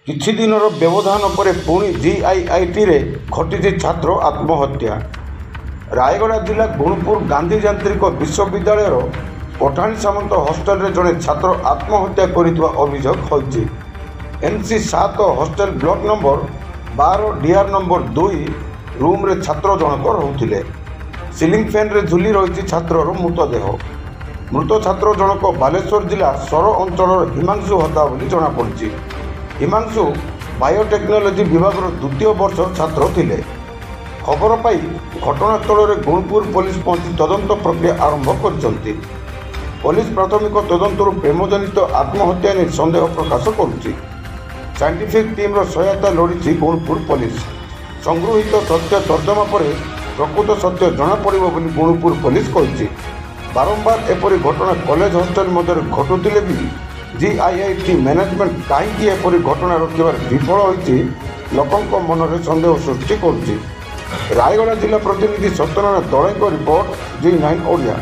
କିଛି ଦିନର ବ୍ୟବଧାନ ପରେ ପୁଣି ଜିଆଇଆଇଟିରେ ଘଟିଛି ଛାତ୍ର ଆତ୍ମହତ୍ୟା। ରାୟଗଡ଼ା ଜିଲ୍ଲା ଗୁଣପୁର ଗାନ୍ଧୀ ଯାନ୍ତ୍ରିକ ବିଶ୍ୱବିଦ୍ୟାଳୟର ପଠାଣି ସାମନ୍ତ ହଷ୍ଟେଲରେ ଜଣେ ଛାତ୍ର ଆତ୍ମହତ୍ୟା କରିଥିବା ଅଭିଯୋଗ ହୋଇଛି। NC7 hostel block number 12 DR number 2 ରୁମ୍ରେ ଛାତ୍ର ଜଣକ ରହୁଥିଲେ। ସିଲିଂ ଫ୍ୟାନ୍ରେ ଝୁଲି ରହିଛି ଛାତ୍ରର ମୃତଦେହ। ମୃତ ଛାତ୍ର ଜଣକ ବାଲେଶ୍ୱର ଜିଲ୍ଲା ସର ଅଞ୍ଚଳର ହିମାଂଶୁ ହତା ବୋଲି ଜଣାପଡ଼ିଛି। ହିମାଂଶୁ ବାୟୋଟେକ୍ନୋଲୋଜି ବିଭାଗର 2ୟ ବର୍ଷ ଛାତ୍ର ଥିଲେ। ଖବର ପାଇ ଘଟଣାସ୍ଥଳରେ ଗୁଣପୁର ପୋଲିସ ପହଞ୍ଚି ତଦନ୍ତ ପ୍ରକ୍ରିୟା ଆରମ୍ଭ କରିଛନ୍ତି। ପୋଲିସ ପ୍ରାଥମିକ ତଦନ୍ତରୁ ପ୍ରେମଜନିତ ଆତ୍ମହତ୍ୟା ନେଇ ସନ୍ଦେହ ପ୍ରକାଶ କରୁଛି। ସାଇଣ୍ଟିଫିକ୍ ଟିମ୍ର ସହାୟତା ଲୋଡ଼ିଛି ଗୁଣପୁର ପୋଲିସ। ସଂଗୃହୀତ ତଥ୍ୟ ତର୍ଜମା ପରେ ପ୍ରକୃତ ସତ୍ୟ ଜଣାପଡ଼ିବ ବୋଲି ଗୁଣପୁର ପୋଲିସ କହିଛି। ବାରମ୍ବାର ଏପରି ଘଟଣା କଲେଜ ହଷ୍ଟେଲ ମଧ୍ୟରେ ଘଟୁଥିଲେ ବି ଜିଆଇଆଇଟି ମ୍ୟାନେଜମେଣ୍ଟ କାହିଁକି ଏପରି ଘଟଣା ରୋକିବାରେ ବିଫଳ ହୋଇଛି ଲୋକଙ୍କ ମନରେ ସନ୍ଦେହ ସୃଷ୍ଟି କରୁଛି। ରାୟଗଡ଼ା ଜିଲ୍ଲା ପ୍ରତିନିଧି ସତ୍ୟନାରାୟଣ ଦଳେଇଙ୍କ ରିପୋର୍ଟ, G9 ଓଡ଼ିଆ।